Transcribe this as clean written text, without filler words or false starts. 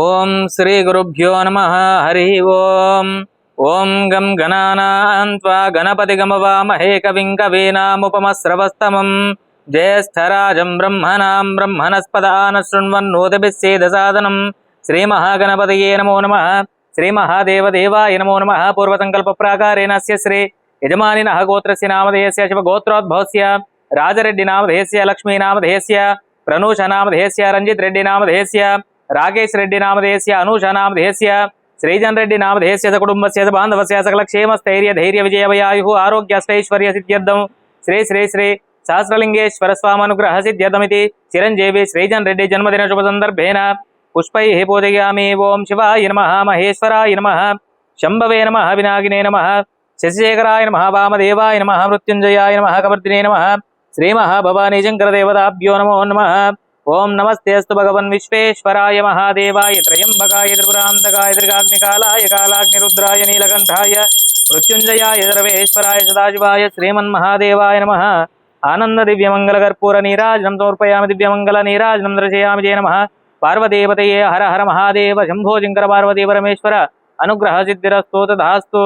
ఓం శ్రీ గురుభ్యో నమః. హరి ఓం. ఓం గం గణానాం త్వా గణపతి గమవామహే కవిం కవీనాముపమస్రవస్తమం జ్యేష్ఠరాజం బ్రహ్మణాం బ్రహ్మణస్పదాన శృణ్వన్నోదభిస్సేదసాదనం. శ్రీ మహాగణపతయే నమో నమః. శ్రీ మహాదేవదేవాయ నమో నమః. పూర్వసంకల్ప ప్రాకారేణ శ్రీ యజమానినః గోత్రస్య నామధేయస్య శివగోత్రోద్భవస్య రాజరెడ్డి నామధేయస్య లక్ష్మీ నామధేయస్య ప్రనూష నామధేయస్య రంజిత్ రెడ్డి నామధేయస్య రాకేష్ రెడ్డి నామధేయస్య అనూష నామధేయస్య శ్రీజన్ రెడ్డి నామధేయస్య కుటుంబస్య బాంధవస్య సకల క్షేమ స్థైర్య ధైర్య విజయవయాయు ఆరోగ్యష్టైశ్వర్య సిద్ధ్యర్థం శ్రీ శ్రీ శ్రీ సహస్రలింగేశ్వర స్వామనుగ్రహ సిద్ధ్యర్థమితి చిరంజీవి శ్రీజన్ రెడ్డి జన్మదిన శుభ సందర్భేన పుష్పైః పూజయామి. ఓం శివాయ నమః, మహేశ్వరాయ నమః, శంభవే నమః, వినాగినే నమః, శశిశేఖరాయ నమః, వామదేవాయ నమః, మృత్యుంజయాయ నమః, కవర్దినే నమః, శ్రీ మహాభవానీ శంకర దేవతాభ్యో నమో నమః. ఓం నమస్తేస్తు భగవన్ విశ్వేశ్వరాయ మహాదేవాయ త్రయంబకాయ త్రిపురాంతకాయ త్రికాగ్నికాలాయ కాలాగ్నిరుద్రాయ నీలకంఠాయ మృత్యుంజయాయ సర్వేశ్వరాయ సదాశివాయ శ్రీమన్మహాదేవాయ నమః. ఆనంద దివ్యమంగళ కర్పూర నీరాజనం సమర్పయామి. దివ్యమంగళ నీరాజనం దర్శయామి. జయ నమః. పార్వదేవతయే హర హర మహాదేవ శంభో శంకర పార్వతీ పరమేశ్వర అనుగ్రహ సిద్ధిరస్తు తథాస్తు.